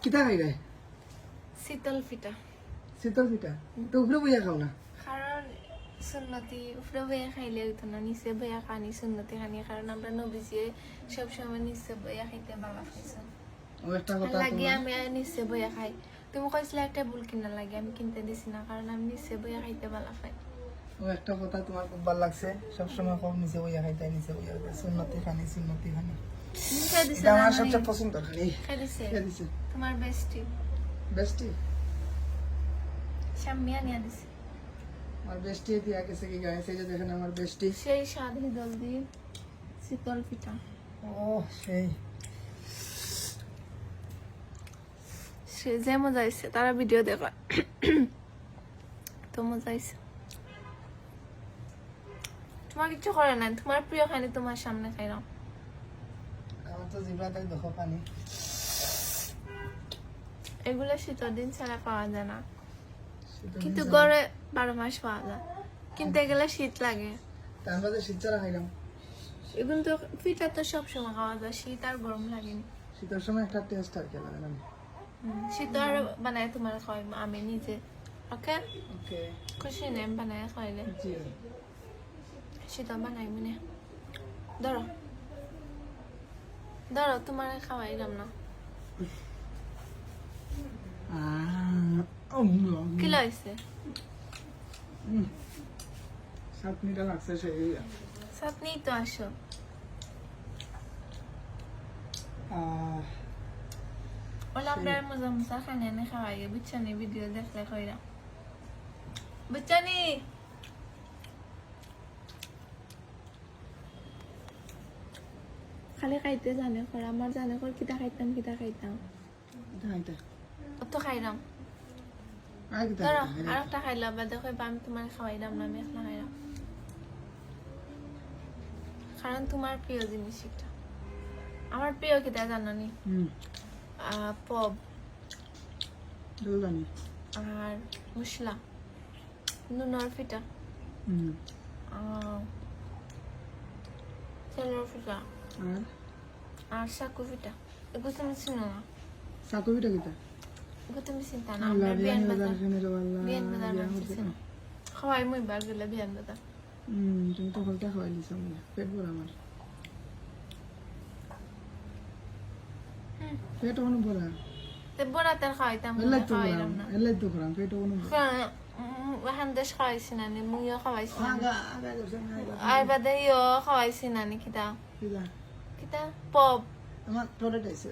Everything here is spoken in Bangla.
কিতা খাই রে শীতল পিঠা শীতল পিঠা তো উপরে বইয়া খাও না কারণ সুন্নতি উপরে বইয়া খাইলে হইতো না নিচে বইয়া খানি সুন্নতি খানি কারণ আমরা নবীজি সবসময় নিচে বইয়া খাইতে ভালো খাইছেন ও একটা কথা লাগে আমি নিচে বইয়া খাই তুমি কইছিলে একটা বুল কিনা লাগে আমি কিনতে দিছি না কারণ আমি নিচে বইয়া খাইতে ভালো খাই ও একটা কথা তোমার খুব ভালো লাগছে সব সময় খুব নিচে বইয়া খাইতে নিচে বইয়া খাইতে সুন্নতি খানি খাই দিছে এটা না আমার সবচেয়ে পছন্দ খালি খাই দিছে খাই দিছে তোমার বেস্টি বেস্টি শামিয়া নিয়ে দিছে আমার বেস্টি দিয়া গেছে কি গায়ে সেই যে দেখেন আমার বেস্টি সেই স্বাদ জলদি শীতল পিঠা ও সেই সে যে মজা হয়েছে তারা ভিডিও দেখো তো মজা হয়েছে তোমার কিছু করে না তোমার প্রিয় খানি তোমার সামনে খাইলাম আমার তো জিব্রাতে দেখো পানি এগুলো শীতের দিন ছাড়া পাওয়া যায় না শীতের কিন্তু দিন গড়ে 12 মাস পাওয়া যায় কিনতে গেলে শীত লাগে তার মধ্যে শীত ছাড়া খাইলাম এগুলো তো পিঠা তো সবসময় খাওয়া যায় শীত আর গরম লাগেনি শীতের সময় একটা টেস্ট আর কি লাগে না শীত আর বানায় তোমার খাওয়াই আমি নিজে ওকে ওকে খুশি নেই বানায় খাওয়াইলে জি শীত বানাই মনে ধরো ধরো তোমার খাওয়াইলাম না কি লাগছে চাটনিটা লাগছে সেই চাটনি তো আসো ওলা আমরা মজা মজা খানি আনে খাওয়াই বুঝছানি ভিডিও দেখলে কইরা বুঝছানি খালি খাইতে জানে কর আমার জানে কর কিতা খাইতাম তো খাইলাম ধরো আর একটা খাইলাম বা দেখো আমি তোমার খাওয়াইলাম না আমি একলা খাইলাম কারণ তোমার প্রিয় জিনিস এটা আমার প্রিয় কিতা জানো নি পব আর মশলা নুনের পিঠা তেলের পিঠা আর সাকু পিঠা এগুলো তুমি চিনো না সাকু পিঠা কিতা এগুলো তুমি চিন্তা না আমরা বিয়ান বাজার খাওয়াই মই বার গেলে বিয়ান বাজার তুমি তো হলটা খাওয়াই দিছো পেট ভরা আমার পেট অনু ভরা তে বড়া তেল খাওয়াইতাম খাওয়াইলাম না এলাই তো ভরা পেট অনু ভরা ওখান দেশ খাওয়াইছি না নি মুইও খাওয়াইছি না আগা আগা করছ না আর বাদে ইও খাওয়াইছি না নি কিতা কিলা কিতা পব আমার টয়লেট আইছে